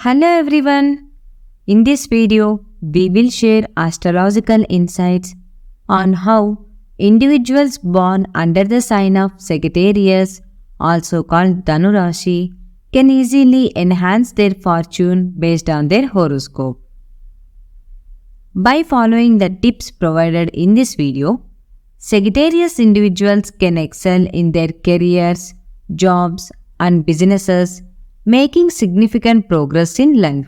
Hello everyone. In this video, we will share astrological insights on how individuals born under the sign of Sagittarius, also called Dhanu Rashi, can easily enhance their fortune based on their horoscope. By following the tips provided in this video, Sagittarius individuals can excel in their careers, jobs, and businesses, making significant progress in life.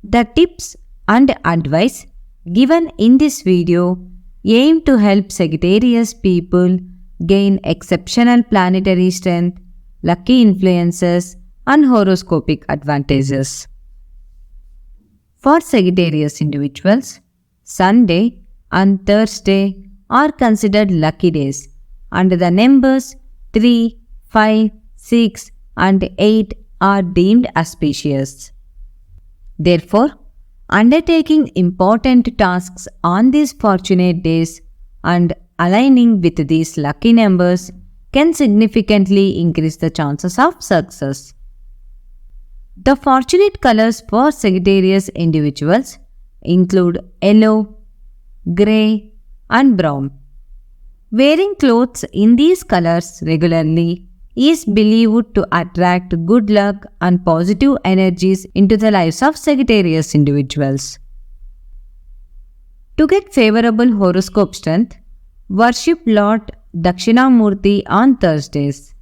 The tips and advice given in this video aim to help Sagittarius people gain exceptional planetary strength, lucky influences, and horoscopic advantages. For Sagittarius individuals, Sunday and Thursday are considered lucky days, and the numbers 3, 5, 6, and 8 are deemed auspicious. Therefore, undertaking important tasks on these fortunate days and aligning with these lucky numbers can significantly increase the chances of success. The fortunate colors for Sagittarius individuals include yellow, grey, and brown. Wearing clothes in these colors regularly is believed to attract good luck and positive energies into the lives of Sagittarius individuals. To get favorable horoscope strength, worship Lord Dakshinamurti on Thursdays.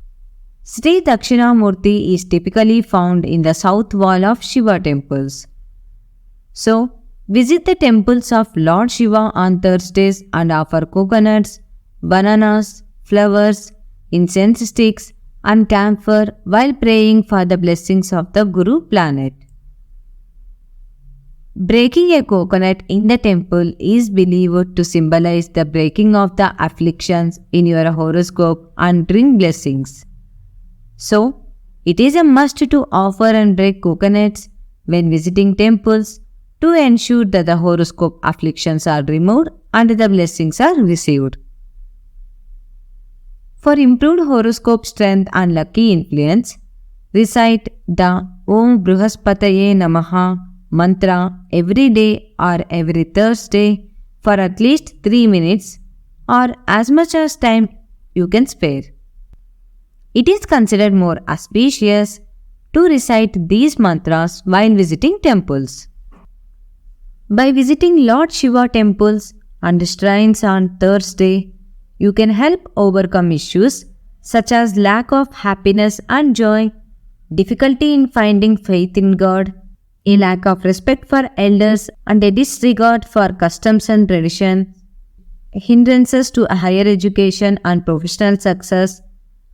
Sri Dakshinamurti is typically found in the south wall of Shiva temples. So, visit the temples of Lord Shiva on Thursdays and offer coconuts, bananas, flowers, incense sticks, and camphor while praying for the blessings of the Guru planet. Breaking a coconut in the temple is believed to symbolize the breaking of the afflictions in your horoscope and bring blessings. So, it is a must to offer and break coconuts when visiting temples to ensure that the horoscope afflictions are removed and the blessings are received. For improved horoscope strength and lucky influence, recite the Om Brihaspataye Namaha mantra every day or every Thursday for at least 3 minutes or as much as time you can spare. It is considered more auspicious to recite these mantras while visiting temples. By visiting Lord Shiva temples and shrines on Thursday, you can help overcome issues such as lack of happiness and joy, difficulty in finding faith in God, a lack of respect for elders, and a disregard for customs and tradition, hindrances to higher education and professional success,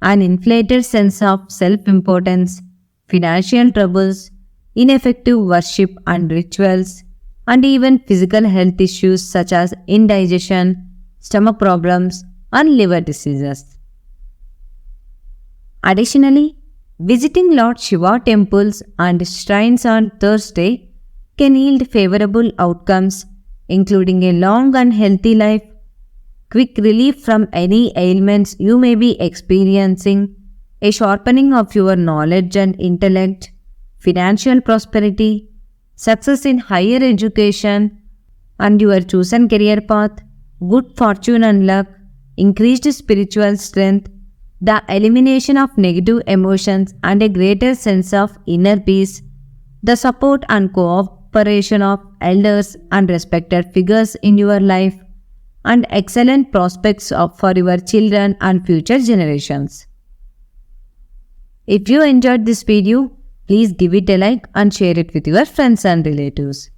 an inflated sense of self-importance, financial troubles, ineffective worship and rituals, and even physical health issues such as indigestion, stomach problems, and liver diseases. Additionally, visiting Lord Shiva temples and shrines on Thursday can yield favorable outcomes, including a long and healthy life, quick relief from any ailments you may be experiencing, a sharpening of your knowledge and intellect, financial prosperity, success in higher education, and your chosen career path, good fortune and luck, increased spiritual strength, the elimination of negative emotions and a greater sense of inner peace, the support and cooperation of elders and respected figures in your life, and excellent prospects for your children and future generations. If you enjoyed this video, please give it a like and share it with your friends and relatives.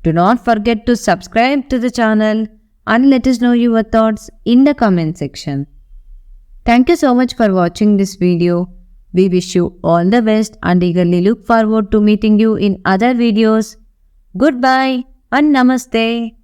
Do not forget to subscribe to the channel and let us know your thoughts in the comment section. Thank you so much for watching this video. We wish you all the best and eagerly look forward to meeting you in other videos. Goodbye and Namaste.